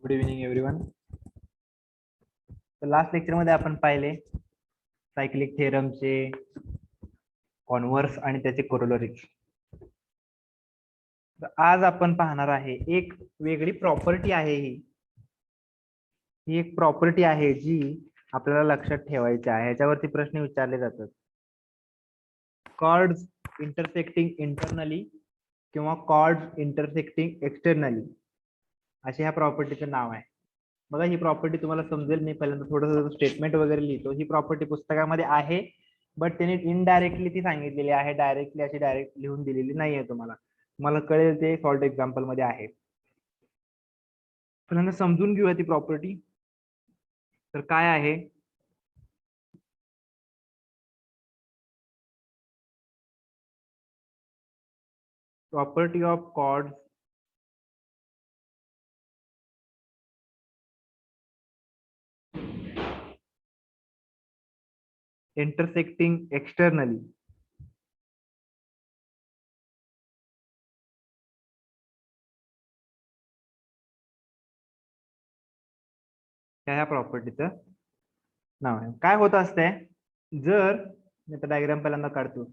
Good evening everyone. तर last lecture मध्ये आपण पाहिले सायक्लिक थेरमचे कॉन्व्हर्स आणि त्याचे कोरोलरीज. तर आज आपण पाहणार आहे एक वेगळी प्रॉपर्टी आहे. ही एक प्रॉपर्टी आहे जी आपल्याला लक्षात ठेवायची आहे. ह्याच्यावरती प्रश्न विचारले जातात. कॉर्ड्स इंटरसेक्टिंग इंटरनली किंवा कॉर्ड्स इंटरसेक्टिंग एक्सटर्नली असे ह्या प्रॉपर्टीचं नाव आहे. बघा, ही प्रॉपर्टी तुम्हाला समजेल. मी पहिल्यांदा थोडंसं स्टेटमेंट वगैरे लिहितो. ही प्रॉपर्टी पुस्तकामध्ये आहे, बट त्यांनी इनडायरेक्टली ती सांगितलेली आहे. डायरेक्टली अशी डायरेक्ट लिहून दिलेली नाहीये. तुम्हाला कळेल ते सॉल्ट एक्झाम्पल मध्ये आहे. पहिल्यांदा समजून घेऊया ती प्रॉपर्टी. तर काय आहे? Property of chords intersecting externally. ह्या प्रॉपर्टीचं नाव आहे. काय होत असतंय, जर मी आता डायग्राम पहिल्यांदा काढतो.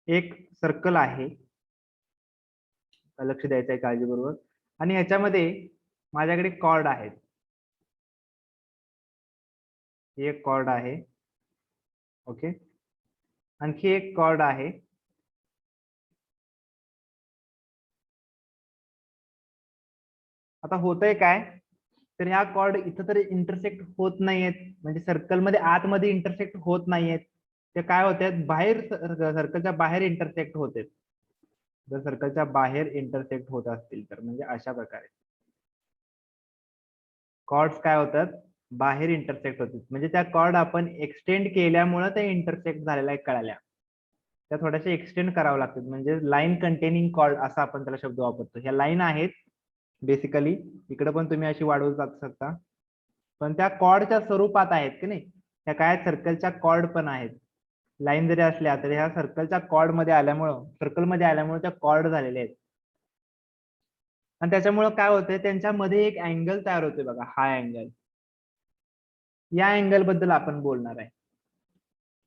एक सर्कल आहे, लक्ष द्यायचं आहे काळजीपूर्वक, आणि ह्याच्यामध्ये माझ्याकडे कॉर्ड आहेत. एक कॉर्ड आहे, ओके. आणखी एक कॉर्ड आहे. आता होतंय काय, तर ह्या कॉर्ड इथं तरी इंटरसेक्ट होत नाहीयेत, म्हणजे सर्कल मध्ये आतमध्ये इंटरसेक्ट होत नाहीयेत. ते काय होत बाहेर, सर्कलच्या बाहेर इंटरसेक्ट होते. जर सर्कलच्या बाहेर इंटरसेक्ट होत असतील तर म्हणजे अशा प्रकारे कॉर्ड्स काय होतात, बाहेर इंटरसेक्ट होतात. म्हणजे त्या कॉर्ड आपण एक्सटेंड केल्यामुळे ते इंटरसेक्ट झालेल्या कळाल्या. त्या थोड्याशा एक्सटेंड करावं लागतात. म्हणजे लाईन कंटेनिंग कॉर्ड असा आपण त्याला शब्द वापरतो. ह्या लाईन आहेत बेसिकली. इकडे पण तुम्ही अशी वाढवू जाऊ शकता, पण त्या कॉर्डच्या स्वरूपात आहेत की नाही. त्या काय सर्कलच्या कॉर्ड पण आहेत. लाईन जरी असल्या तरी ह्या सर्कलच्या कॉर्ड मध्ये आल्यामुळं, सर्कलमध्ये आल्यामुळे त्या कॉर्ड झालेल्या आहेत. आणि त्याच्यामुळे काय होतंय, त्यांच्यामध्ये एक अँगल तयार होतोय बघा, हा अँगल. या अँगल बद्दल आपण बोलणार आहे.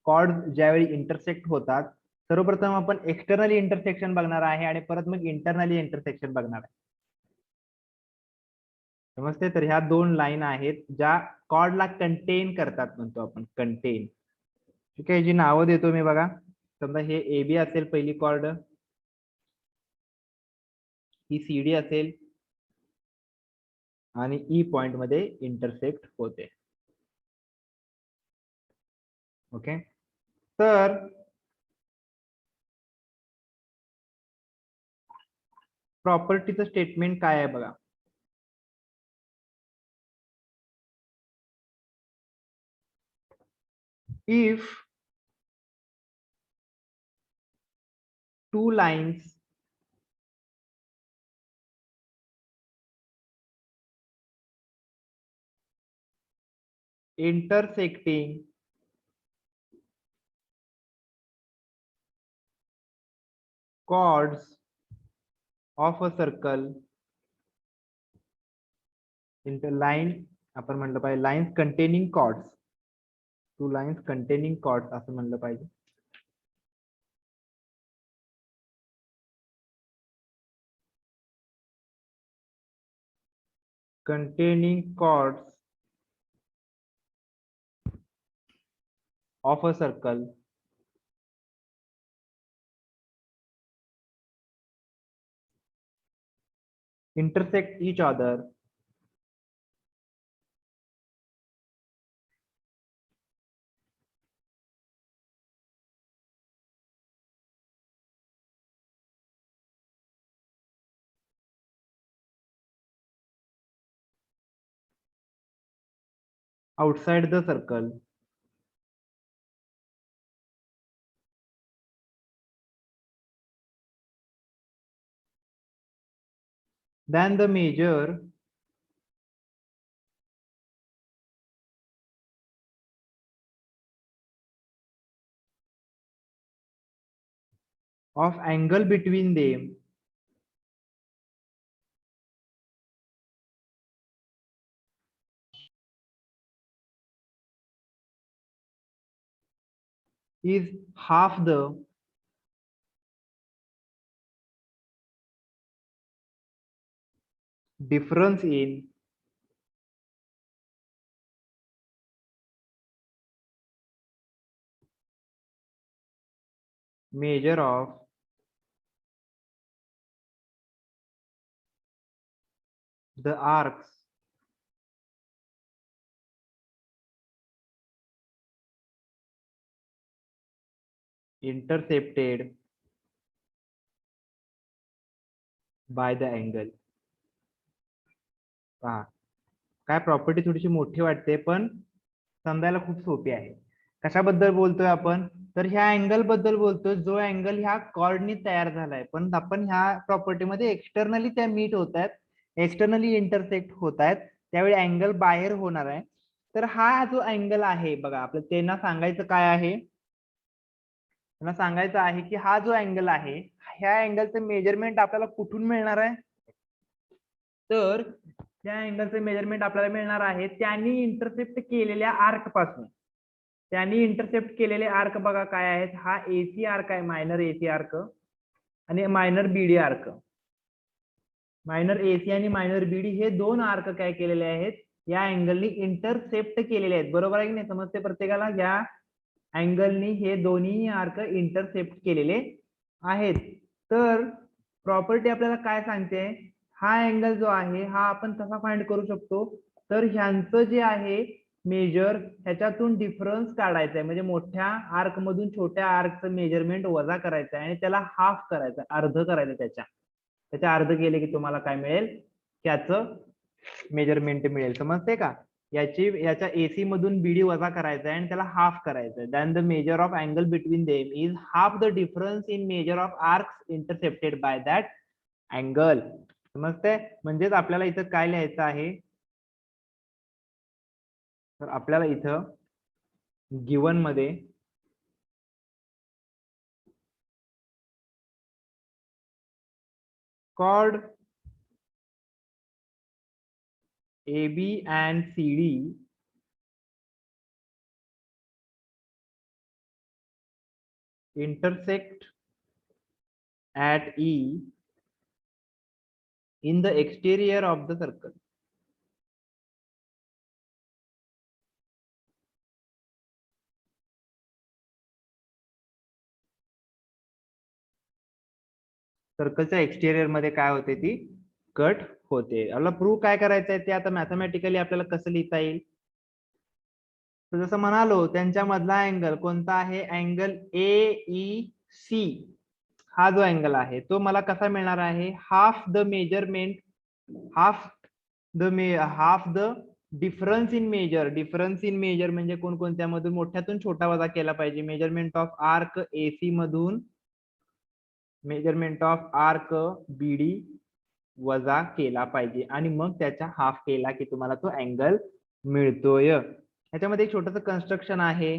कॉर्ड ज्यावेळी इंटरसेक्ट होतात, सर्वप्रथम आपण एक्सटर्नली इंटरसेक्शन बघणार आहे आणि परत मग इंटरनली इंटरसेक्शन बघणार आहे. समजते? तर ह्या दोन लाईन आहेत ज्या कॉर्डला कंटेन करतात, म्हणतो आपण कंटेन. ठीक आहे, जी नावं देतो मी बघा. समजा हे ए बी असेल पहिली कॉर्ड, ही सी डी असेल, आणि ई पॉइंट मध्ये इंटरसेक्ट होते. ओके. तर प्रॉपर्टीचं स्टेटमेंट काय आहे बघा. If two lines intersecting chords of a circle into line, आपण म्हणलं पाहिजे lines containing chords. Two lines containing chords असं म्हणलं पाहिजे. containing chords of a circle intersect each other outside the circle then the measure of angle between them is half the difference in measure of the arcs intercepted by the angle. पहा काय property थोडीशी मोठी वाटते पण समजायला खूप सोपी आहे. कशाबद्दल बोलतोय आपण, तर ह्या अँगल बद्दल बोलतोय जो अँगल ह्या कॉर्डनी तयार झालाय, पण आपण ह्या प्रॉपर्टी मध्ये एक्सटर्नली त्या मीट होत आहेत, एक्सटर्नली इंटरसेक्ट होत आहेत, त्यावेळी अँगल बाहेर होणार आहे. तर हा जो अँगल आहे बघा, आपलं त्यांना सांगायचं काय आहे, त्यांना सांगायचं आहे की हा जो अँगल आहे ह्या अँगलचं मेजरमेंट आपल्याला कुठून मिळणार आहे, तर त्या अँगलचे मेजरमेंट आपल्याला मिळणार आहे त्यांनी इंटरसेप्ट केलेल्या आर्क पासून. त्यांनी इंटरसेप्ट केलेले आर्क बघा काय आहेत, हा एसी आर्क आहे, मायनर एसी आर्क आणि मायनर बीडी आर्क. मायनर एसी आणि मायनर बीडी हे दोन आर्क काय केलेले आहेत, या अँगलनी इंटरसेप्ट केलेले आहेत. बरोबर आहे की नाही, समजते प्रत्येकाला. या अँगलनी हे दोन्ही आर्क इंटरसेप्ट केलेले आहेत. तर प्रॉपर्टी आपल्याला काय सांगते, हा अँगल जो आहे हा आपण कसा फाइंड करू शकतो, तर ह्यांचं जे आहे मेजर ह्याच्यातून डिफरन्स काढायचा आहे, म्हणजे मोठ्या आर्क मधून छोट्या आर्कचं मेजरमेंट वजा करायचं आहे आणि त्याला हाफ करायचं, अर्ध करायचं. त्याच्या अर्ध केले की तुम्हाला काय मिळेल, त्याचं मेजरमेंट मिळेल. समजते का, याच्या एसी मधून बीडी वजा करायचा आहे आणि त्याला हाफ करायचं. Then the measure of angle between them is half the difference in measure of arcs intercepted by that angle. समजते, म्हणजेच आपल्याला इथं काय लिहायचं आहे, तर आपल्याला इथं गिवन मध्ये chord AB and CD intersect at E in the exterior of the circle. सर्कलच्या एक्सटेरियर मध्ये काय होते, ती कट होते. आपल्याला प्रूव्ह काय करायचं आहे ते आता मॅथमॅटिकली आपल्याला कसं लिहिता येईल, तर जसं म्हणालो त्यांच्या मधला अँगल कोणता आहे, अँगल AEC. हा जो अँगल आहे तो मला कसा मिळणार आहे, half the measurement, half the difference in measure. Difference in measure म्हणजे कोणकोणत्या मधून, मोठ्यातून छोटा वजा केला पाहिजे. मेजरमेंट ऑफ आर्क एसी मधून मेजरमेंट ऑफ आर्क बीडी वजा केला पाहिजे आणि मग त्याचा हाफ केला की तुम्हाला तो अँगल मिळतोय. याच्यामध्ये एक छोटस कन्स्ट्रक्शन आहे.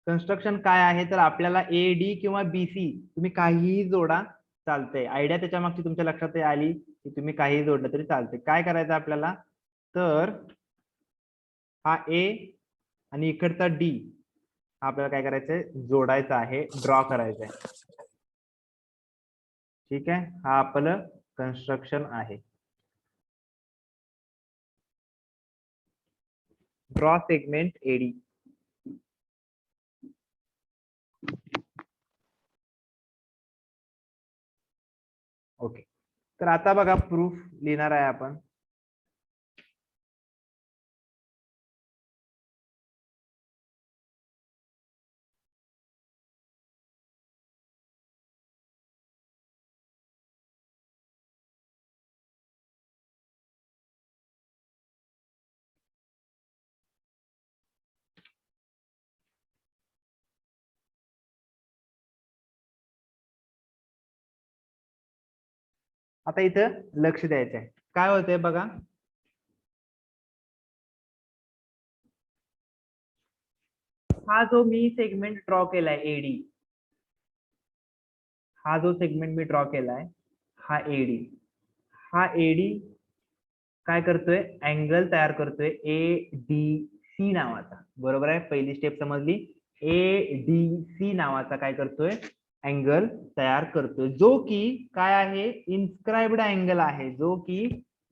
कन्स्ट्रक्शन काय आहे, तर आपल्याला AD किंवा BC तुम्ही काहीही जोडा, चालतंय. आयडिया त्याच्या मागची तुमच्या लक्षात आली की तुम्ही काहीही जोडलं तरी चालतंय. काय करायचं आपल्याला, तर हा A आणि इकडचा D आपल्याला काय करायचंय, जोडायचा आहे, ड्रॉ करायचं आहे. ठीक आहे, हा आपलं कन्स्ट्रक्शन आहे. Draw segment AD. ओके, तर आता बघा प्रूफ लिहिणार आहे आपण. आता इथं लक्ष द्यायचं आहे, काय होतंय बघा, हा जो मी सेगमेंट ड्रॉ केलाय AD, हा जो सेगमेंट मी ड्रॉ केलाय हा AD, हा AD काय करतोय, अँगल तयार करतोय ADC नावाचा. बरोबर आहे, पहिली स्टेप समजली. ADC नावाचा काय करतोय, अँगल तयार करतोय, जो की काय आहे, इन्स्क्राइब्ड अँगल आहे, जो की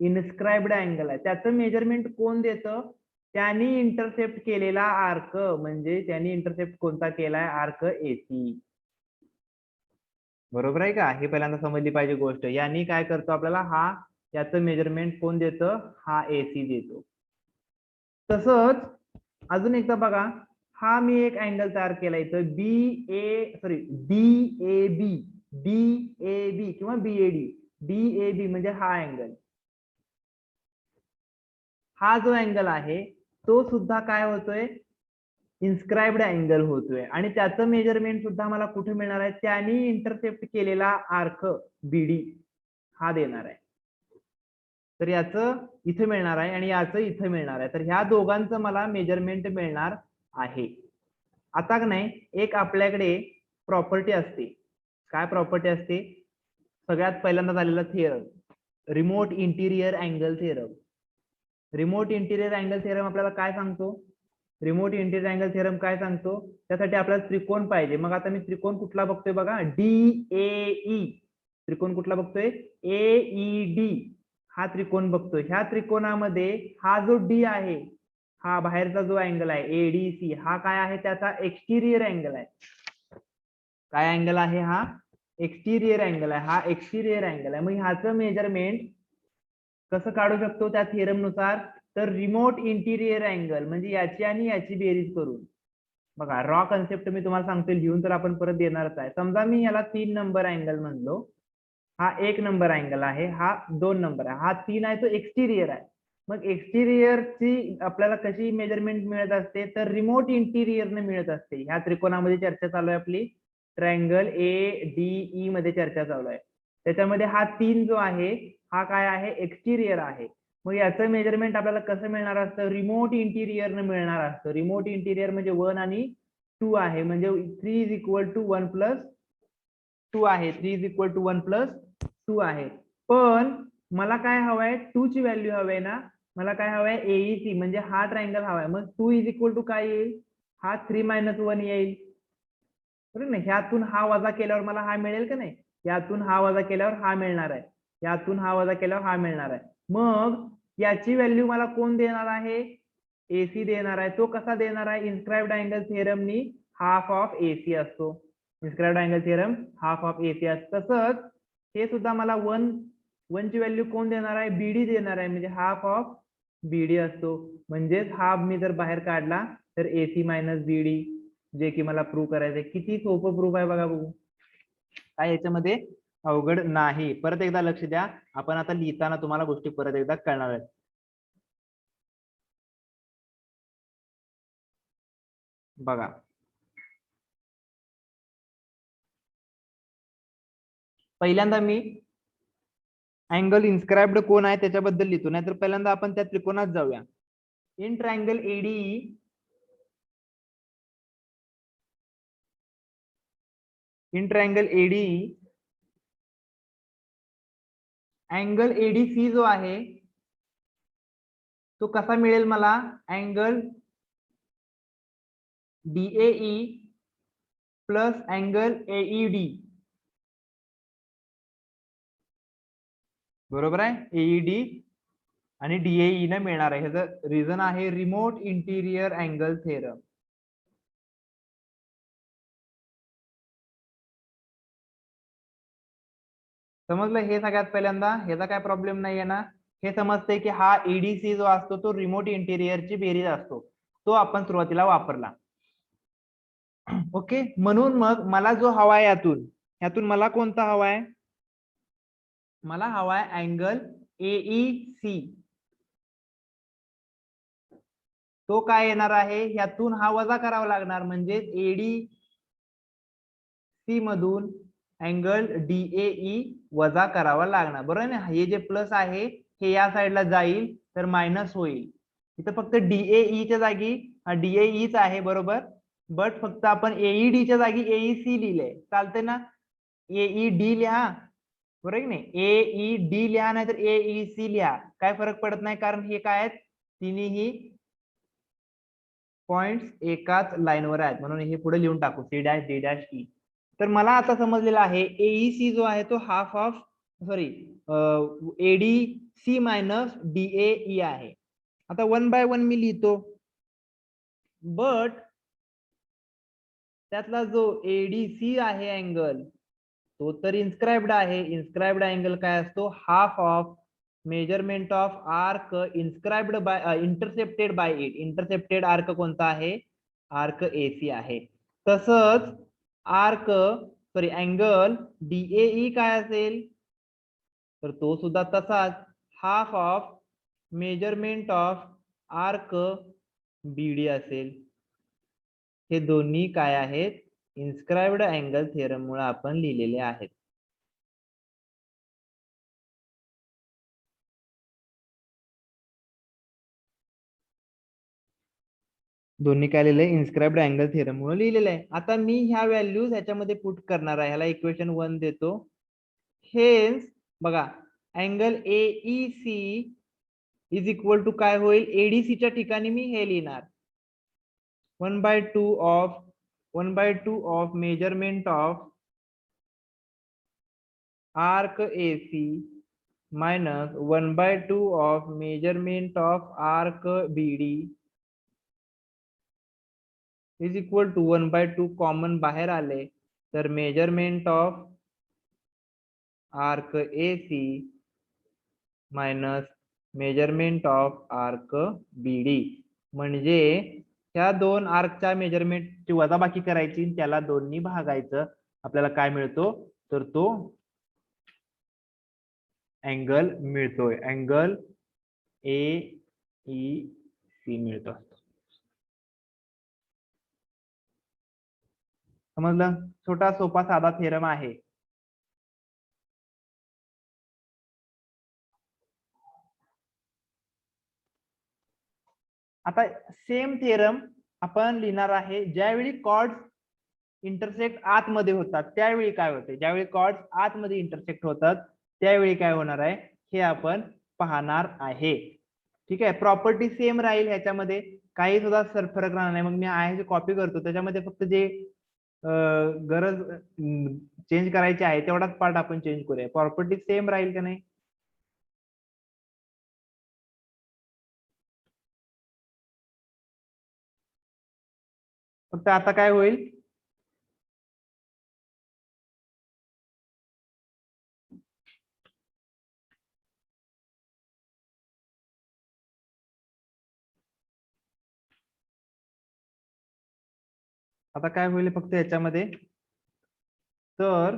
इन्स्क्राइब्ड अँगल आहे. त्याचं मेजरमेंट कोण देतं, त्यांनी इंटरसेप्ट केलेला आर्क, म्हणजे त्यांनी इंटरसेप्ट कोणता केलाय, आर्क AC. बरोबर आहे का, हे पहिल्यांदा समजली पाहिजे गोष्ट. यांनी काय करतो आपल्याला, हा याचं मेजरमेंट कोण देतं, हा AC देतो. तसंच अजून एकदा बघा, हा मी एक अँगल तयार केला इथं DAB किंवा BAD. DAB म्हणजे हा अँगल, हा जो अँगल आहे तो सुद्धा काय होतोय, इन्स्क्राइब्ड अँगल होतोय, आणि त्याचं मेजरमेंट सुद्धा मला कुठे मिळणार आहे, त्यांनी इंटरसेप्ट केलेला आर्क BD हा देणार आहे. तर याचं इथे मिळणार आहे आणि याचं इथे मिळणार आहे. तर ह्या दोघांचं मला मेजरमेंट मिळणार आहे. आता का नाही, एक आपल्याकडे प्रॉपर्टी असते. काय प्रॉपर्टी असते, सगळ्यात पहिल्यांदा झालेला theorem, remote interior angle theorem. Remote interior angle theorem आपल्याला काय सांगतो, रिमोट इंटिरियर अँगल थिअरम काय सांगतो, त्यासाठी आपल्याला त्रिकोण पाहिजे. मग आता मी त्रिकोण कुठला बघतोय बघा, DAE. त्रिकोण कुठला बघतोय, AED हा त्रिकोण बघतोय. ह्या त्रिकोणामध्ये हा जो D आहे, हा बाहेरचा जो अँगल आहे ADC, हा काय आहे, त्याचा एक्सटिरियर अँगल आहे. काय अँगल आहे, हा एक्सटिरियर अँगल आहे, हा एक्सटिरियर अँगल आहे. मग ह्याचं मेजरमेंट कसं काढू शकतो त्या थिअरम नुसार, तर रिमोट इंटिरियर अँगल म्हणजे याची आणि याची बेरीज करून. बघा, रॉ कन्सेप्ट मी तुम्हाला सांगतो, लिहून तर आपण परत देणारच आहे. समजा मी याला 3 नंबर अँगल म्हणलो, हा 1 नंबर अँगल आहे, हा 2 नंबर आहे, हा 3 आहे तो एक्सटिरियर आहे. मग एक्सटिरियरची आपल्याला कशी मेजरमेंट मिळत असते, तर रिमोट इंटिरियरने मिळत असते. ह्या त्रिकोणामध्ये चर्चा चालू आहे आपली, ट्रायंगल ADE मध्ये चर्चा चालू आहे. त्याच्यामध्ये हा 3 जो आहे हा काय आहे, एक्सटिरियर आहे. मग याचं मेजरमेंट आपल्याला कसं मिळणार असतं, रिमोट इंटिरियरने मिळणार असतं. रिमोट इंटिरियर म्हणजे 1 आणि 2 आहे, म्हणजे 3 इज इक्वल टू 1 प्लस 2 आहे, 3 इज इक्वल टू 1 प्लस 2 आहे. पण मला काय हवंय, 2 ची व्हॅल्यू हवी ना, मला काय हवंय, AEC म्हणजे हा ट्रायंगल हवाय. मग 2 इज इक्वल टू काय येईल, हा 3 - 1 येईल. बरोबर ना, ह्यातून हा वजा केल्यावर मला हा मिळेल का नाही, यातून हा वजा केल्यावर हा मिळणार आहे, यातून हा वजा केल्यावर हा मिळणार आहे. मग याची व्हॅल्यू मला कोण देणार आहे, AC देणार आहे. तो कसा देणार आहे, इन्स्क्राइब्ड अँगल थिअरमनी हाफ ऑफ AC असतो. Inscribed angle theorem half of AC असतं. तसंच हे सुद्धा मला 1 ची व्हॅल्यू कोण देणार आहे, BD देणार आहे, म्हणजे हाफ ऑफ BD असतो. म्हणजेच हा मी जर बाहेर काढला तर AC मायनस BD, जे की मला प्रूव्ह करायचंय. किती सोपं प्रूफ आहे बघा बघू, काय याच्यामध्ये अवघड नाही. परत एकदा लक्ष द्या, आपण आता लिहिताना तुम्हाला गोष्टी परत एकदा कळणार आहेत. बघा, पहिल्यांदा मी अँगल इन्स्क्राइब्ड कोण आहे त्याच्याबद्दल लिहितो, नाहीतर पहिल्यांदा आपण त्या त्रिकोणात जाऊया. In triangle ADE, in triangle ADE angle ADC जो आहे तो कसा मिळेल मला, angle DAE plus angle AED. बरोबर आहे, AED आणि DAE ने मिळणार आहे. ह्याचं रिझन आहे रिमोट इंटिरियर अँगल थेरम. समजलं हे सगळ्यात पहिल्यांदा, ह्याचा काय प्रॉब्लेम नाही आहे ना. हे समजते की हा EDC जो असतो तो रिमोट इंटिरियरची बेरीज असतो, तो आपण सुरुवातीला वापरला. ओके, म्हणून मग मला जो हवाय यातून मला कोणता हवाय, मला हवाय अँगल AEC. तो काय येणार आहे, ह्यातून हा वजा करावा लागणार, म्हणजे ADC मधून अँगल DAE वजा करावा लागणार. बरोबर ना, हे जे प्लस आहे हे या साईडला जाईल तर मायनस होईल. इथं फक्त DAE च्या जागी DAEच आहे, बरोबर, बट फक्त आपण AED च्या जागी AEC लिहिलंय, चालते ना. AED लिहा बरोबर की नाही? AED लिहा नाही तर AEC लिहा, काय फरक पडत नाही, कारण हे काय आहेत, तिन्ही पॉइंट्स एकाच लाईनवर आहेत, म्हणून हे पुढे लिहून टाकू C', D', E. तर मला आता समजलेला आहे AEC जो आहे तो half of sorry ADC minus DAE आहे. आता 1 बाय 1 मी लिहितो, बट त्यातला जो ADC आहे अँगल तो तर इन्स्क्राइब्ड आहे. इन्स्क्राइब्ड अँगल काय असतो, half of measurement of arc inscribed by intercepted by it. Intercepted arc कोणता आहे, आर्क AC आहे. तसंच आर्क सॉरी अँगल DAE काय असेल, तर तो सुद्धा तसाच half of measurement of arc BD असेल. हे दोन्ही काय आहेत, इन्स्क्राइब्ड अँगल थेरम मुळे आपण लिहिलेले आहेत. दोन्ही काय लिहिलंय, इन्स्क्राइब्ड अँगल थेरम मुळे लिहिलेलं आहे. आता मी ह्या व्हॅल्यूज ह्याच्यामध्ये पुट करणार आहे. ह्याला इक्वेशन 1 देतो. हेन्स बघा angle AEC is equal to काय होईल, ADC च्या ठिकाणी मी हे लिहिणार 1/2 of measurement of arc AC minus 1/2 of measurement of arc BD is equal to 1/2 common बाहेर आले तर measurement of arc AC minus measurement of arc BD. म्हणजे ह्या दोन आर्कच्या मेजरमेंटची वजाबाकी करायची, त्याला दोन्ही भागायचं, आपल्याला काय मिळतो, तर तो अँगल मिळतोय, अँगल AEC मिळतो. समजलं? छोटा सोपा साधा थेरम आहे. आता सेम थेरम आपण लिहिणार आहे ज्यावेळी कॉर्ड्स इंटरसेक्ट आतमध्ये होतात त्यावेळी काय होते, ज्यावेळी कॉर्ड्स आतमध्ये इंटरसेक्ट होतात त्यावेळी काय होणार आहे हे आपण पाहणार आहे. ठीक आहे, प्रॉपर्टी सेम राहील, ह्याच्यामध्ये काही सुद्धा फरक राहणार नाही. मग मी आहे जे कॉपी करतो त्याच्यामध्ये फक्त जे गरज चेंज करायची आहे तेवढाच पार्ट आपण चेंज करूया. प्रॉपर्टी सेम राहील का नाही, फक्त आता काय होईल, आता काय होईल फक्त याच्यामध्ये, तर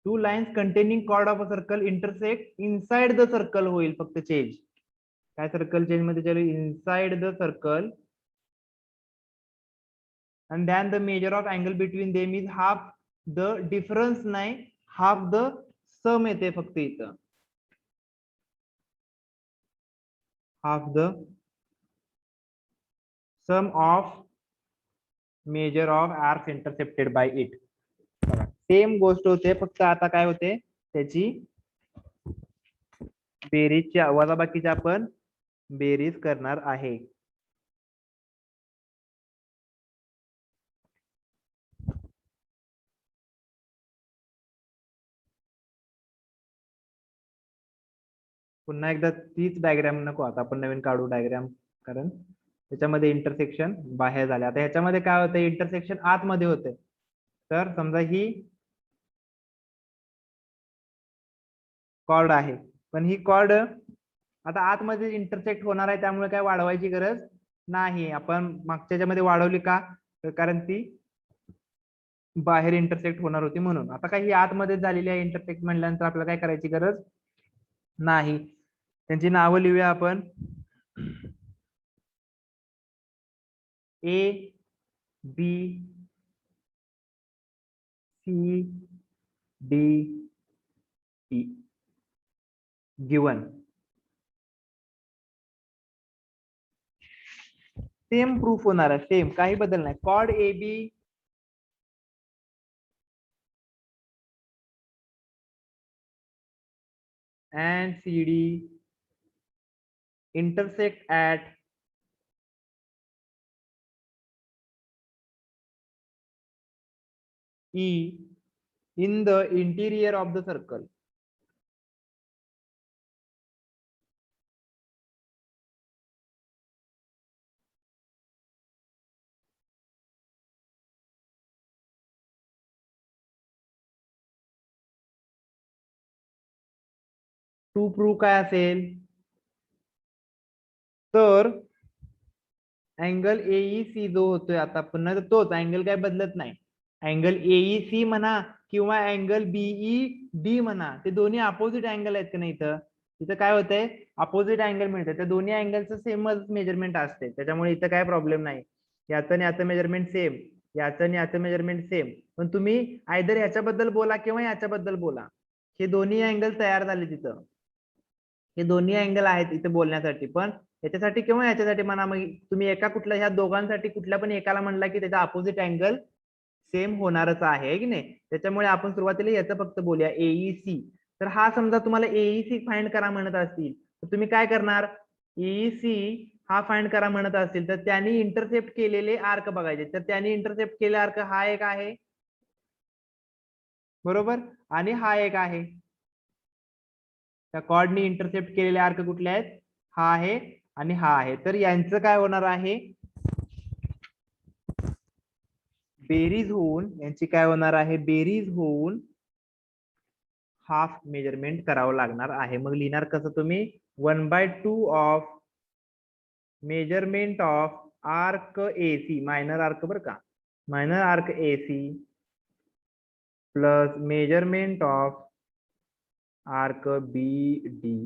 two lines containing chord of a circle intersect inside the circle होईल फक्त चेंज. काय सर्कल चेंज मध्ये चालू, inside the circle and then the measure of angle between them is half the difference, नाही half the sum येते फक्त इथं, half the sum of measure of arcs intercepted by it. Same गोष्ट होते, फक्त आता काय होते त्याची बेरीजच्या वजाबाकीची आपण बेरीज करणार आहे. पुन्हा एकदा तीच डायग्राम नको, आता आपण नवीन काढू डायग्राम, कारण त्याच्यामध्ये इंटरसेक्शन बाहेर झाले. आता ह्याच्यामध्ये काय होतं, इंटरसेक्शन आतमध्ये होते. तर समजा ही कॉर्ड आहे, पण ही कॉर्ड आता आतमध्ये इंटरसेक्ट होणार आहे त्यामुळे काय वाढवायची गरज नाही. आपण मागच्या मध्ये वाढवली का, तर कारण ती बाहेर इंटरसेक्ट होणार होती म्हणून. आता काही आतमध्ये झालेली आहे इंटरसेक्ट म्हणल्यानंतर आपल्याला काय करायची गरज नाही. त्यांची नावं लिहूया आपण, ABCDE गिवन. सेम प्रूफ होणार आहे, सेम, काही बदल नाही. Chord AB and CD intersect at E in the interior of the circle. To prove काय असेल तर अँगल एईसी जो होतोय आता पुन्हा तोच अँगल काय बदलत नाही. अँगल एईसी म्हणा किंवा अँगल बीई डी म्हणा ते दोन्ही अपोजिट अँगल आहेत का नाही. इथं काय होतंय अपोजिट अँगल मिळतं त्या दोन्ही अँगलचं सेमच मेजरमेंट असते त्याच्यामुळे इथं काय प्रॉब्लेम नाही. याचं आणि याचं मेजरमेंट सेम याचं आणि याचं मेजरमेंट सेम पण तुम्ही आयदर याच्याबद्दल बोला किंवा याच्याबद्दल बोला. हे दोन्ही अँगल तयार झाले तिथं. हे दोन्ही अँगल आहेत इथे बोलण्यासाठी पण याच्यासाठी किंवा याच्यासाठी म्हणा मग तुम्ही एका कुठल्या ह्या दोघांसाठी कुठल्या पण एकाला म्हणला की त्याचा अपोजिट अँगल सेम होणारच आहे की नाही. त्याच्यामुळे आपण सुरुवातीला याचं फक्त बोलूया एईसी. तर हा समजा तुम्हाला एईसी फाइंड करा म्हणत असतील तर तुम्ही काय करणार एईसी हा फाइंड करा म्हणत असतील तर त्यांनी इंटरसेप्ट केलेले आर्क बघायचे. तर त्यांनी इंटरसेप्ट केलेले आर्क हा एक आहे बरोबर आणि हा एक आहे. त्या कॉर्डनी इंटरसेप्ट केलेले आर्क कुठले आहेत हा आहे आणि हा आहे. तर यांचं काय होणार आहे बेरीज होऊन यांची काय होणार आहे बेरीज होऊन हाफ मेजरमेंट करावं लागणार आहे. मग लिहिणार कसं तुम्ही 1/2 of measurement of arc A C minor arc बरं का minor arc A C plus measurement of arc B D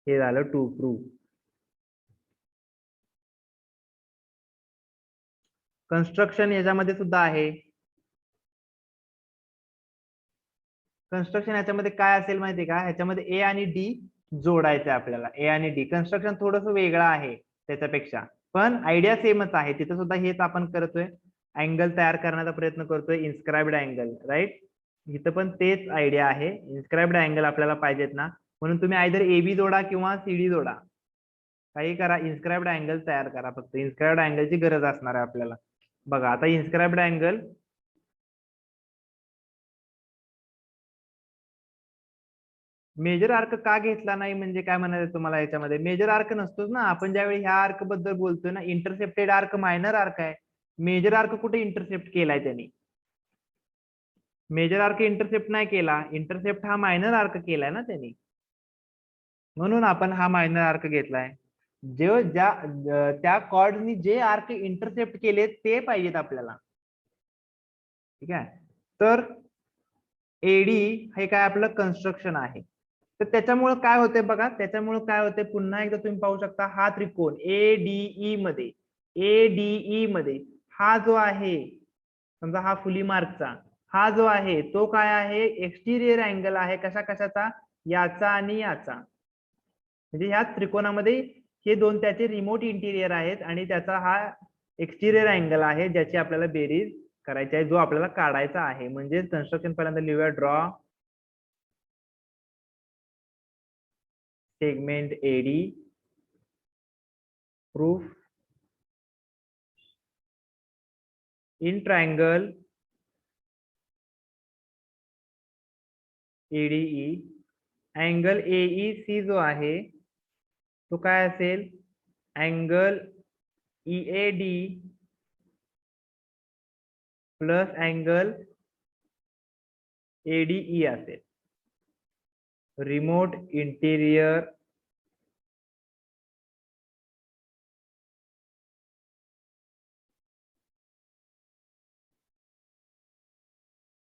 हे झालं टू प्रूव्ह. कन्स्ट्रक्शन याच्यामध्ये सुद्धा आहे. कन्स्ट्रक्शन याच्यामध्ये काय असेल माहितीये का ह्याच्यामध्ये ए आणि डी जोडायचं आपल्याला. ए आणि डी कन्स्ट्रक्शन थोडंसं वेगळं आहे त्याच्यापेक्षा पण आयडिया सेमच आहे. तिथं सुद्धा हेच आपण करतोय अँगल तयार करण्याचा प्रयत्न करतोय इन्स्क्राइब्ड अँगल राईट. इथं पण तेच आयडिया आहे इन्स्क्राइब्ड अँगल आपल्याला पाहिजेत ना म्हणून तुम्ही आयदर एबी जोडा किंवा सीडी जोडा काही करा इन्स्क्राइब्ड अँगल तयार करा. फक्त इन्स्क्राइब्ड अँगलची गरज असणार आहे आपल्याला. बघा आता इन्स्क्राइब्ड अँगल मेजर आर्क का घेतला नाही म्हणजे काय म्हणायचं तुम्हाला याच्यामध्ये मेजर आर्क नसतोच ना. आपण ज्यावेळी ह्या आर्क बद्दल बोलतोय ना इंटरसेप्टेड आर्क मायनर आर्क आहे. मेजर आर्क कुठे इंटरसेप्ट केलाय त्यांनी मेजर आर्क इंटरसेप्ट नाही केला. इंटरसेप्ट हा मायनर आर्क केलाय ना त्यांनी म्हणून आपण हा मायनर आर्क घेतलाय. त्या कॉर्डनी जे आर्क इंटरसेप्ट केले ते पाहिजेत आपल्याला. ठीक आहे तर एडी हे काय आपलं कन्स्ट्रक्शन आहे. तर त्याच्यामुळे काय होते बघा त्याच्यामुळे काय होते पुन्हा एकदा तुम्ही पाहू शकता हा त्रिकोण एडीई मध्ये हा जो आहे समजा हा फुली मार्कचा हा जो आहे तो काय आहे एक्सटिरियर अँगल आहे कशा कशाचा याचा आणि याचा. म्हणजे ह्या त्रिकोणामध्ये हे दोन त्याचे रिमोट इंटिरियर आहेत आणि त्याचा हा एक्सटिरियर अँगल आहे ज्याची आपल्याला बेरीज करायची आहे जो आपल्याला काढायचा आहे. म्हणजे कन्स्ट्रक्शन पहिल्यांदा लिहूया draw segment AD proof in triangle ADE angle AEC जो आहे तो काय असेल angle EAD plus angle ADE असेल. Remote interior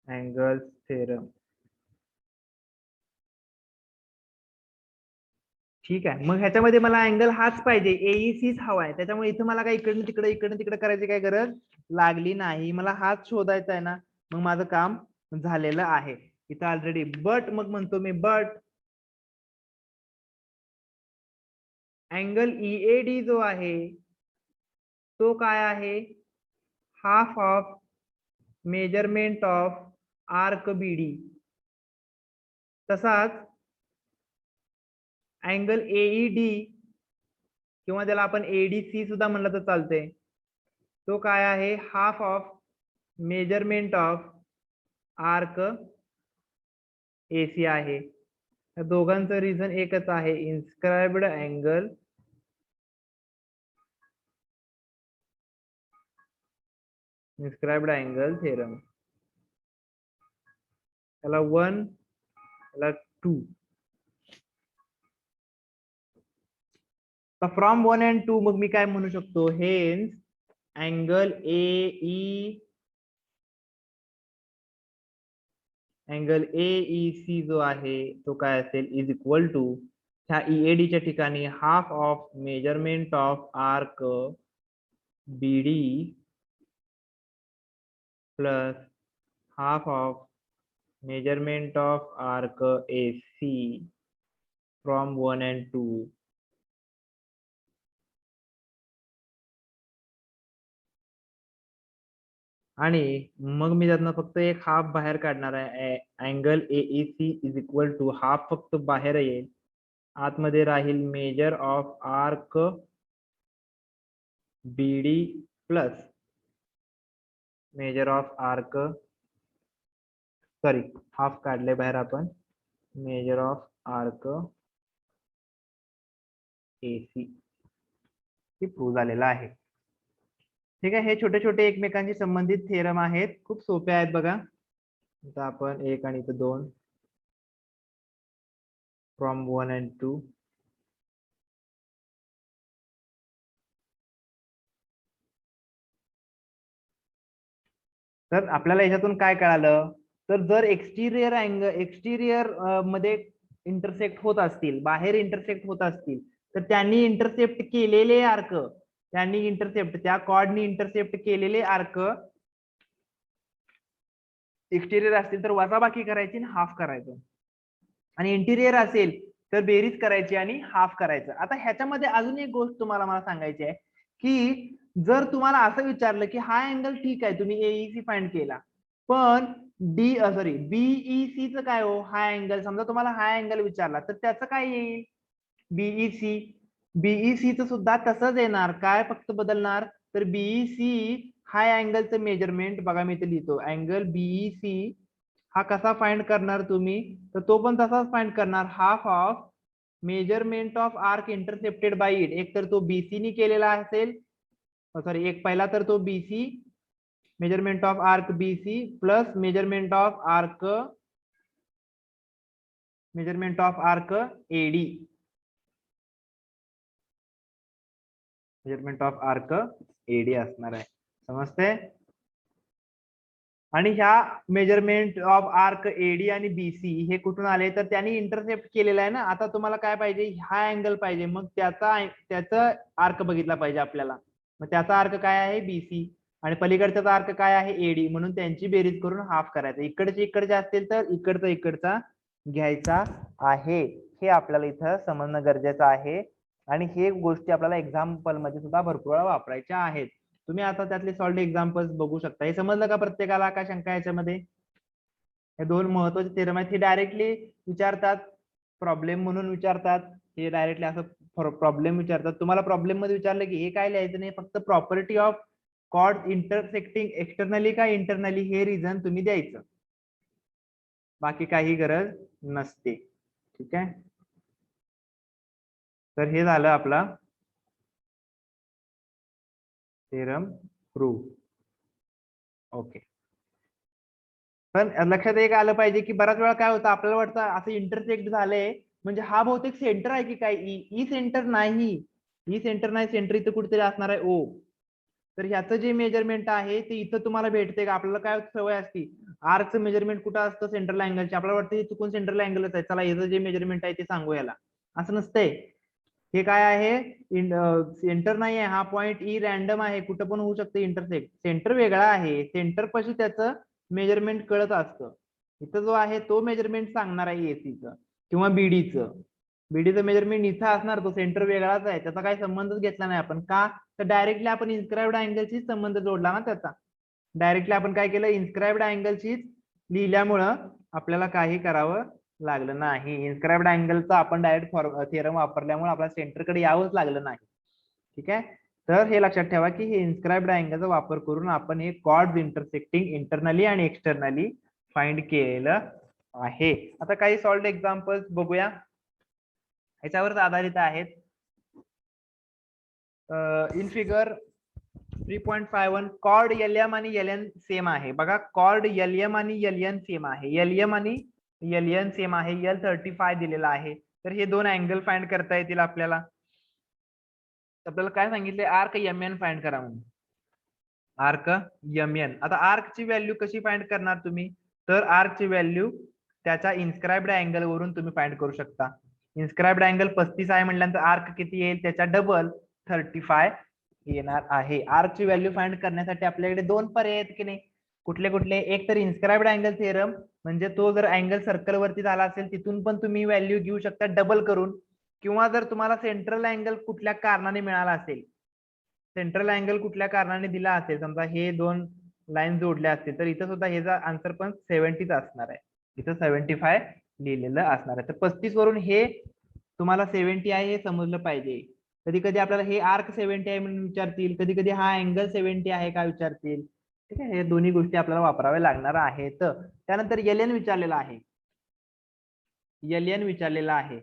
angle theorem. ठीक आहे मग ह्याच्यामध्ये मला अँगल हाच पाहिजे एईसीच हवा आहे त्याच्यामुळे इथं मला काय इकडनं तिकडे करायची काय गरज लागली नाही. मला हाच शोधायचा आहे ना मग माझं काम झालेलं आहे इथं ऑलरेडी. बट मग म्हणतो मी बट अँगल ईएडी जो आहे तो काय आहे half of measurement of arc BD. तसाच अँगल एईडी किंवा त्याला आपण एडीसी सुद्धा म्हणलं तर चालतंय, तो काय आहे, half of measurement of arc AC आहे. या दोघांचं रिझन एकच आहे, इन्स्क्राइब्ड अँगल थेरम. त्याला 1 त्याला 2. फ्रॉम 1 and 2 मग मी काय म्हणू शकतो, हेन्स अँगल एईसी जो आहे तो काय असेल, इज इक्वल टू ह्या EAD च्या ठिकाणी half of measurement of arc BD plus half of measurement of arc AC from 1 and 2. आणि मग मी त्यातनं फक्त एक हाफ बाहेर काढणार आहे, angle A E C is equal to half फक्त बाहेर येईल, आतमध्ये राहील measure of arc B D plus measure of arc, sorry half काढले बाहेर आपण, मेजर ऑफ आर्क एसी. हे प्रूव्ह झालेलं आहे. ठीक आहे, हे छोटे छोटे एकमेकांशी संबंधित थेरम आहेत, खूप सोपे आहेत बघा. आता आपण 1 आणि 2 फ्रॉम 1 and 2. तर आपल्याला याच्यातून काय कळालं, तर जर एक्सटिरियर मध्ये इंटरसेक्ट होत असतील, बाहेर इंटरसेक्ट होत असतील, तर त्यांनी इंटरसेप्ट केलेले आर्क, त्या कॉर्डनी इंटरसेप्ट केलेले आर्क एक्सटिरियर असतील तर वजाबाकी करायची आणि हाफ करायचं, आणि इंटिरियर असेल तर बेरीज करायची आणि हाफ करायचं. आता ह्याच्यामध्ये अजून एक गोष्ट तुम्हाला मला सांगायची आहे, की जर तुम्हाला असं विचारलं की हा अँगल ठीक आहे, तुम्ही एईसी फाइंड केला, पण बीईसी च काय हो, हा अँगल समजा तुम्हाला हा अँगल विचारला तर त्याचं काय येईल, बीईसी च सुद्धा तसंच येणार, काय फक्त बदलणार, तर बीईसी हा अँगलचं मेजरमेंट बघा मी इथे लिहितो, अँगल बीईसी हा कसा फाइंड करणार तुम्ही, तर तो पण तसाच फाइंड करणार, half of measurement of arc intercepted by it. एक तर तो बीसी नी केलेला असेल, सॉरी एक पहिला तर तो B C, measurement of arc B C plus measurement of arc A D, measurement of arc A D असणार आहे, समजते. आणि ह्या मेजरमेंट ऑफ आर्क एडी आणि बीसी हे कुठून आले, तर त्यांनी इंटरसेप्ट केलेला आहे ना. आता तुम्हाला काय पाहिजे, हा अँगल पाहिजे, मग त्याचा आर्क बघितला पाहिजे आपल्याला, मग त्याचा आर्क काय आहे बीसी, आणि पलीकडचा आर्क काय आहे एडी, म्हणून त्यांची बेरीज करून हाफ करायचं. इकडचे असतील तर इकडचा घ्यायचा आहे, हे आपल्याला इथं समजणं गरजेचं आहे. आणि हे गोष्टी आपल्याला एक्झाम्पल मध्ये सुद्धा भरपूर वेळा वापरायच्या आहेत. तुम्ही आता त्यातले सॉल्ड एक्झाम्पल्स बघू शकता. हे समजलं का प्रत्येकाला, काय शंका याच्यामध्ये? हे 2 महत्वाचे थेरम आहेत, हे डायरेक्टली विचारतात, प्रॉब्लेम म्हणून विचारतात, हे डायरेक्टली असं प्रॉब्लेम विचारतात. तुम्हाला प्रॉब्लेम मध्ये विचारलं की हे काय लिहायचं नाही, फक्त property of chord intersecting externally का इंटरनली हे रिझन तुम्ही द्यायचं, बाकी काही गरज नसते. ठीक आहे, तर हे झालं आपला थेरम प्रूव्ह. ओके, पण लक्षात एक आलं पाहिजे की बराच वेळा काय होतं, आपल्याला वाटतं असं इंटरसेक्ट झालंय म्हणजे हा बहुतेक सेंटर आहे की काय, ई सेंटर नाही, सेंटर इथं कुठेतरी असणार आहे ओ. तर ह्याचं जे मेजरमेंट आहे ते इथं तुम्हाला भेटते का, आपल्याला काय सवय असती, आर्कचं मेजरमेंट कुठं असतं, सेंट्रल अँगलचे, आपल्याला वाटतं हे चुकून सेंट्रल अँगलच आहे, चला याचं जे मेजरमेंट आहे ते सांगू याला, असं नसतंय. हे काय आहे, सेंटर नाही आहे, हा पॉइंट ई रॅन्डम आहे, कुठं पण होऊ शकतं इंटरसेक्ट, सेंटर वेगळा आहे, सेंटर पाशी त्याचं मेजरमेंट कळत असतं. इथं जो आहे तो मेजरमेंट सांगणार आहे एसीचं किंवा बीडीचं मेजरमेंट इथं असणार, तो सेंटर वेगळाच आहे, त्याचा काही संबंधच घेतला नाही आपण, का तर डायरेक्टली आपण इन्स्क्राइब्ड अँगलशी संबंध जोडला ना त्याचा, डायरेक्टली आपण काय केलं, इन्स्क्राइब्ड अँगलशीच लिहिल्यामुळं आपल्याला काही करावं लागलं नाही. इन्स्क्राइब्ड अँगलचा आपण डायरेक्ट थिअरम वापरल्यामुळे आपल्याला सेंटरकडे यावंच लागलं नाही. ठीक आहे. तर हे लक्षात ठेवा की हे इन्स्क्राइब्ड अँगलचा वापर करून आपण हे कॉर्ड्स इंटरसेक्टिंग इंटरनली आणि एक्सटर्नली फाइंड केलेलं आहे. आता काही सॉल्व्ड एक्झाम्पल्स बघूया, ह्याच्यावरच आधारित आहेत. इन फिगर 3.51 कॉर्ड LM आणि LN सेम आहे. बघा कॉर्ड LM आणि LN सेम आहे. LM आणि LN सेम आहे. L35 दिलेला आहे. तर हे दोन अँगल फाइंड करता येतील आपल्याला. आपल्याला काय सांगितले, आर्क MN फाइंड करा म्हणून. Arc MN. आता आर्क ची व्हॅल्यू कशी फाइंड करणार तुम्ही, तर आर्क ची व्हॅल्यू त्याच्या इन्स्क्राइब्ड अँगल वरून तुम्ही फाइंड करू शकता. इन्स्क्राइब्ड अँगल 35 आहे म्हटल्यानंतर आर्क किती येईल, त्याच्या डबल 35 येणार आहे. आर्क ची व्हॅल्यू फाइंड करण्यासाठी आपल्याकडे दोन पर्याय आहेत की नाही, कुठले कुठले, एक तर इन्स्क्राइब्ड अँगल थिअरम, म्हणजे तो जर अँगल सर्कल वरती झाला असेल तिथून पण तुम्ही व्हॅल्यू घेऊ शकता डबल करून, किंवा जर तुम्हाला सेंट्रल अँगल कुठल्या कारणाने मिळाला असेल, सेंट्रल अँगल कुठल्या कारणाने दिला असेल, समजा हे दोन लाईन जोडल्या असतील तर इथं सुद्धा ह्याचा आन्सर पण 70 असणार आहे. इथं 75 लिहिलेलं असणार आहे. तर 35 वरून हे तुम्हाला 70 आहे हे समजलं पाहिजे. कधी कधी आपल्याला हे आर्क 70 आहे म्हणून विचारतील, कधी कधी हा अँगल 70 आहे का विचारतील. ठीक आहे, हे दोन्ही गोष्टी आपल्याला वापराव्या लागणार आहेत. त्यानंतर LN विचारलेला आहे. LN विचारलेला आहे.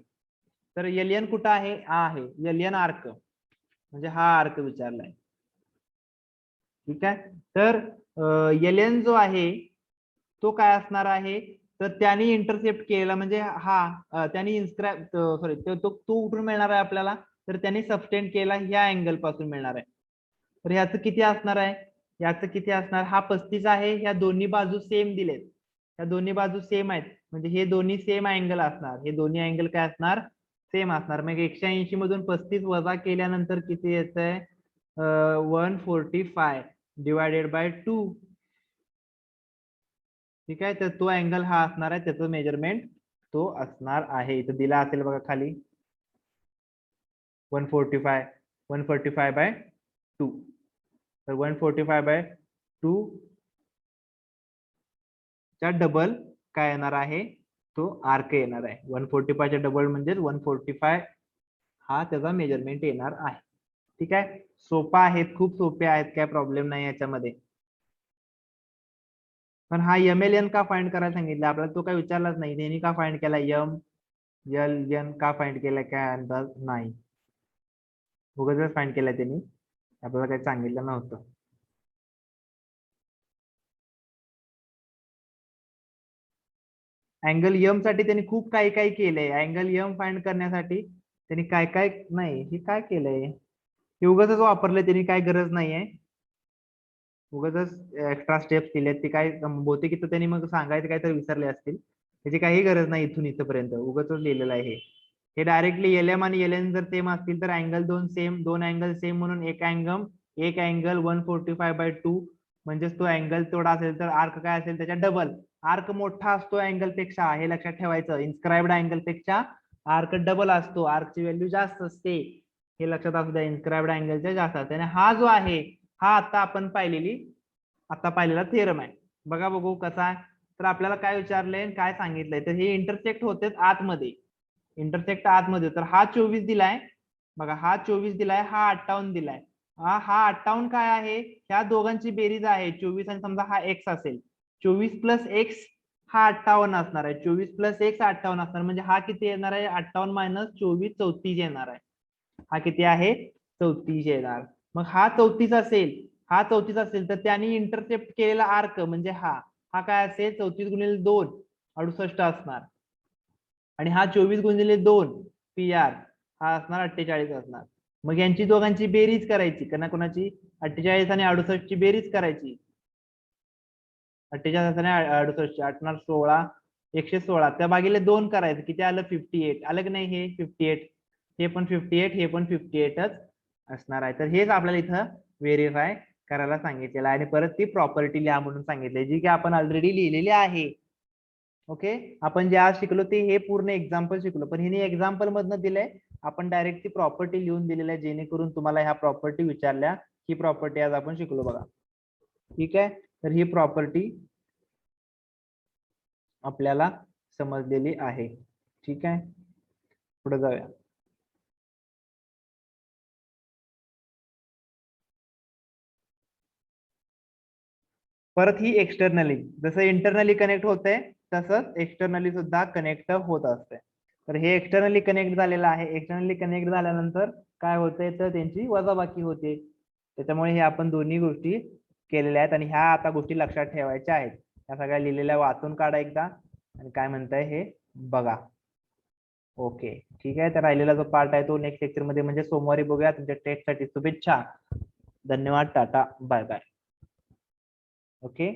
तर LN कुठं आहे, हा आहे LN आर्क, म्हणजे हा आर्क विचारलाय. ठीक आहे. तर LN जो आहे तो काय असणार आहे, तर त्यांनी इंटरसेप्ट केलेला, म्हणजे हा त्यांनी इन्स्क्राइब सॉरी तो कुठून मिळणार आहे आपल्याला, तर त्यांनी सबस्टेंड केला ह्या अँगल पासून मिळणार आहे. तर ह्याचं किती असणार आहे, याचं किती असणार, हा 35 आहे. ह्या दोन्ही बाजू सेम दिलेत, ह्या दोन्ही बाजू सेम आहेत, म्हणजे हे दोन्ही सेम अँगल असणार, हे दोन्ही अँगल काय असणार, सेम असणार. मग 180 मधून 35 वजा केल्यानंतर किती येतंय, 145 डिवायडेड बाय 2. ठीक आहे. तर तो अँगल हा असणार आहे, त्याचं मेजरमेंट तो असणार आहे. इथं दिला असेल बघा खाली 145 बाय 2. तर 145 बाय 2 च्या डबल काय येणार आहे, तो आर्क येणार आहे. 145 च्या डबल म्हणजे 145 हा त्याचा मेजरमेंट येणार आहे. ठीक आहे. सोपा आहेत, खूप सोपे आहेत, काय प्रॉब्लेम नाही याच्यामध्ये. पण हा MLN का फाइंड करायला सांगितलं आपल्याला, तो काय विचारलाच नाही. त्यांनी का फाइंड केला, MLN का फाइंड केला काय अंदाज नाही, उगाच फाइंड केला त्यांनी, आपल्याला काही सांगितलं नव्हतं. अँगल M साठी त्यांनी खूप काही काही केलंय. अँगल M फाइंड करण्यासाठी त्यांनी काय काय नाही, हे काय केलंय, हे उगाच वापरलंय त्यांनी, काय गरज नाहीये. उगाच एक्स्ट्रा स्टेप्स केले, ते काय बहुतेक इथं त्यांनी मग सांगायचं काय तर विसरले असतील, त्याची काही गरज नाही. इथून इथपर्यंत उगाच लिहिलेलं आहे हे डायरेक्टली. LM आणि LN जर सेम असतील तर अँगल दोन अँगल सेम म्हणून एक अँगल 145/2, म्हणजेच तो अँगल तेवढा असेल तर आर्क काय असेल त्याच्या डबल. आर्क मोठा असतो अँगल पेक्षा, हे लक्षात ठेवायचं. इन्स्क्राइब्ड अँगल पेक्षा आर्क डबल असतो, आर्कची व्हॅल्यू जास्त असते, हे लक्षात असू द्या. इन्स्क्राइब्ड अँगलच्या जास्त असते. आणि हा जो आहे हा आता आपण पाहिलेला थेरम आहे. बघू कसा आहे. तर आपल्याला काय विचारलंय, काय सांगितलंय, तर हे इंटरसेक्ट होते आतमध्ये, इंटरसेक्ट आतमध्ये. तर हा 24 दिलाय बघा, हा 24 दिलाय, हा 58 दिलाय. हा 58 काय आहे, ह्या दोघांची बेरीज आहे 24, आणि समजा हा x असेल, 24 प्लस x हा 58 असणार आहे. 24 प्लस x 58 असणार, म्हणजे हा किती येणार आहे, 58 मायनस 24 34 येणार आहे. हा किती आहे, 34 येणार. मग हा 34 असेल तर त्यांनी इंटरसेप्ट केलेला आर्क म्हणजे हा काय असेल, 34 गुणिले 2 68 असणार, आणि हा 24 गुणिले 2 PR हा असणार 48 असणार. मग यांची दोघांची बेरीज करायची, कोणाची 48 आणि 68 ची बेरीज करायची. 48 आणि 68 8 16 116, त्या भागिले 2 करायचं, किती आलं 58 आलं की नाही, हे 58, हे पण 58, हे पण 58च असणार आहे. तर हेच आपल्याला इथं व्हेरीफाय करायला सांगितलेलं आहे. आणि परत ती प्रॉपर्टी लिहा म्हणून सांगितले, जी की आपण ऑलरेडी लिहिलेली आहे. ओके, आपण जे आज शिकलो ते हे पूर्ण एक्झाम्पल शिकलो, पण हिने एक्झाम्पल मधनं दिलंय, आपण डायरेक्ट ती प्रॉपर्टी लिहून दिलेली आहे, जेणेकरून तुम्हाला ह्या प्रॉपर्टी विचारल्या, ही प्रॉपर्टी आज आपण शिकलो बघा. ठीक आहे. तर ही प्रॉपर्टी आपल्याला समजलेली आहे. ठीक आहे, पुढे जाऊया. परत ही एक्सटर्नली, जसं इंटरनली कनेक्ट होते तसंच एक्सटर्नली सुद्धा कनेक्ट होत असते. तर हे एक्सटर्नली कनेक्ट झालेलं आहे. एक्सटर्नली कनेक्ट झाल्यानंतर काय होते, तर त्यांची वजाबाकी होते. त्याच्यामुळे हे आपण दोन्ही गोष्टी केलेल्या आहेत आणि ह्या आता गोष्टी लक्षात ठेवायच्या आहेत. ह्या सगळ्या लिहिलेल्या वाचून काढा एकदा आणि काय म्हणताय हे बघा. ओके, ठीक आहे. तर राहिलेला जो पार्ट आहे तो नेक्स्ट लेक्चर मध्ये म्हणजे सोमवारी बघूया. तुमच्या टेस्टसाठी शुभेच्छा. धन्यवाद. Tata bye bye. ओके.